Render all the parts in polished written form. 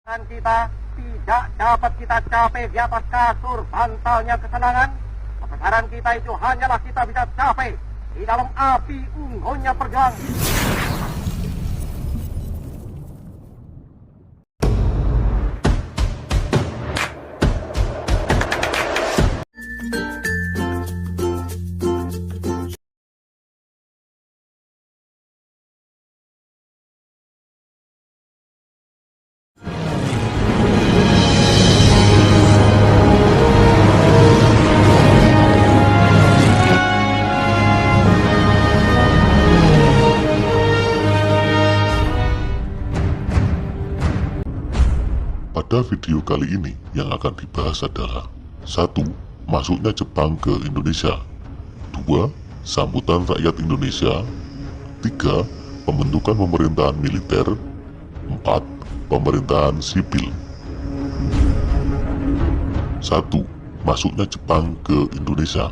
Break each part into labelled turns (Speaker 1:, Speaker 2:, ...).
Speaker 1: Dan kita tidak dapat kita capai di atas kasur bantalnya kesenangan. Kebesaran kita itu hanyalah kita bisa capai di dalam api unggunnya perjuangan.
Speaker 2: Pada video kali ini yang akan dibahas adalah 1. Masuknya Jepang ke Indonesia. 2. Sambutan rakyat Indonesia. 3. Pembentukan pemerintahan militer. 4. Pemerintahan sipil. 1. Masuknya Jepang ke Indonesia.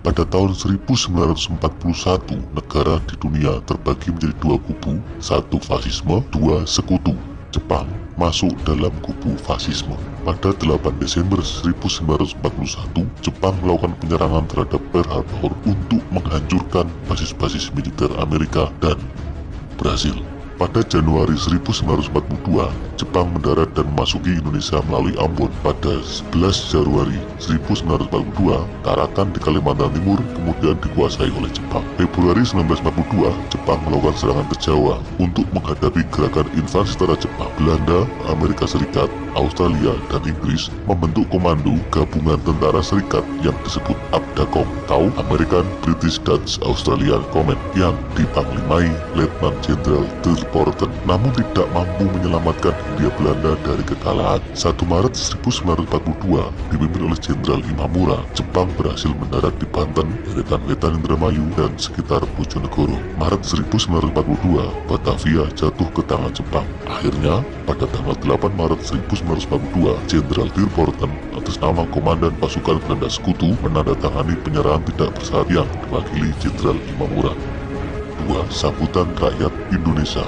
Speaker 2: Pada tahun 1941, negara di dunia terbagi menjadi dua kubu, 1 fasisme, 2 sekutu. Jepang masuk dalam kubu fasisme. Pada 8 Desember 1941, Jepang melakukan penyerangan terhadap Pearl Harbor untuk menghancurkan basis-basis militer Amerika dan Brasil. Pada Januari 1942, Jepang mendarat dan memasuki Indonesia melalui Ambon. Pada 11 Januari 1942, Tarakan di Kalimantan Timur kemudian dikuasai oleh Jepang. Februari 1942, Jepang melakukan serangan ke Jawa untuk menghadapi gerakan invasi tentara Jepang. Belanda, Amerika Serikat, Australia, dan Inggris membentuk komando gabungan tentara serikat yang disebut ABDACOM atau American British Dutch Australian Command yang dipanglimai Letnan Jenderal Thurporten, namun tidak mampu menyelamatkan Hindia Belanda dari kekalahan. 1 Maret 1942, dipimpin oleh Jenderal Imamura, Jepang berhasil mendarat di Banten, deretan Wetan Indramayu, dan sekitar Bojonegoro. Maret 1942, Batavia jatuh ke tangan Jepang. Akhirnya, pada tanggal 8 Maret 1942, Jenderal Thurporten atas nama Komandan Pasukan Belanda Sekutu menandatangani penyerahan tidak bersyarat yang diwakili Jenderal Imamura. 2. Sambutan rakyat Indonesia.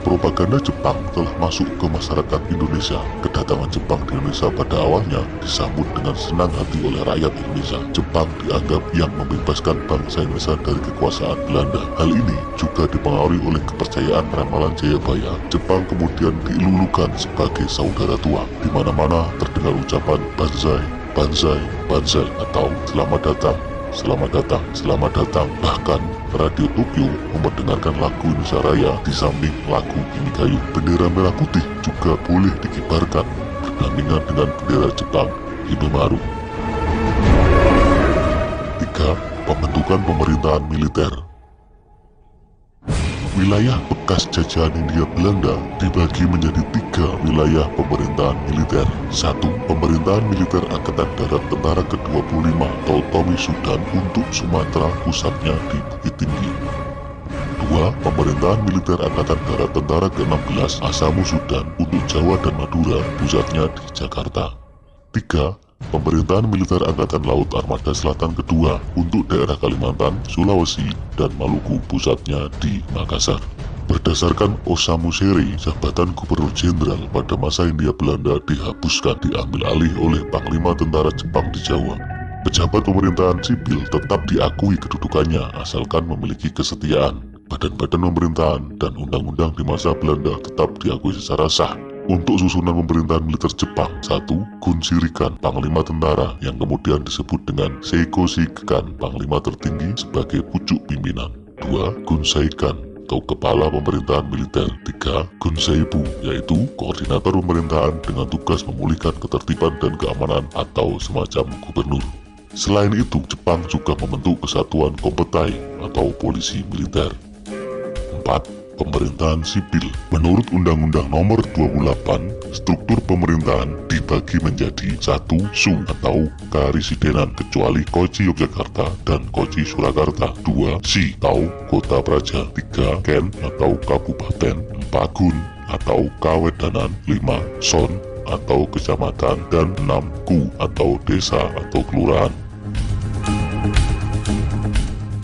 Speaker 2: Propaganda Jepang telah masuk ke masyarakat Indonesia. Kedatangan Jepang di Indonesia pada awalnya disambut dengan senang hati oleh rakyat Indonesia. Jepang dianggap yang membebaskan bangsa Indonesia dari kekuasaan Belanda. Hal ini juga dipengaruhi oleh kepercayaan ramalan Jayabaya. Jepang kemudian dilulukan sebagai saudara tua. Di mana-mana terdengar ucapan Banzai, Banzai, Banzai atau Selamat datang, Selamat datang, selamat datang. Bahkan Radio Tokyo memperdengarkan lagu Indonesia Raya di samping lagu Inagayo. Bendera merah putih juga boleh dikibarkan berdampingan dengan bendera Jepang, Hinomaru. 3. Pembentukan pemerintahan militer. Wilayah bekas jajahan Hindia Belanda dibagi menjadi 3 wilayah pemerintahan militer. 1. Pemerintahan militer Angkatan Darat Tentara ke-25 atau Tommy Sudan untuk Sumatera, pusatnya di Bukit Tinggi. 2. Pemerintahan militer Angkatan Darat Tentara ke-16 Asamu Sudan untuk Jawa dan Madura, pusatnya di Jakarta. 3. Pemerintahan militer Angkatan Laut Armada Selatan kedua untuk daerah Kalimantan, Sulawesi, dan Maluku, pusatnya di Makassar. Berdasarkan Osamu Seri, jabatan Gubernur Jenderal pada masa Hindia Belanda dihapuskan, diambil alih oleh Panglima Tentara Jepang di Jawa. Pejabat pemerintahan sipil tetap diakui kedudukannya asalkan memiliki kesetiaan. Badan-badan pemerintahan dan undang-undang di masa Belanda tetap diakui secara sah. Untuk susunan pemerintahan militer Jepang, 1. Gun Shirikan, Panglima Tentara, yang kemudian disebut dengan Seiko Shigekan, Panglima tertinggi sebagai pucuk pimpinan. 2. Gun Saikan, atau Kepala Pemerintahan Militer. 3. Gun Seibu, yaitu Koordinator Pemerintahan dengan tugas memulihkan ketertiban dan keamanan atau semacam gubernur. Selain itu, Jepang juga membentuk Kesatuan Kompetai atau Polisi Militer. 4. Pemerintahan sipil. Menurut Undang-Undang Nomor 28, struktur pemerintahan dibagi menjadi 1. Sung atau Karisidenan kecuali Kochi Yogyakarta dan Kochi Surakarta. 2. Si atau Kota Praja. 3. Ken atau Kabupaten. 4. Gun atau Kawedanan. 5. Son atau Kecamatan. Dan 6. Ku atau Desa atau Kelurahan.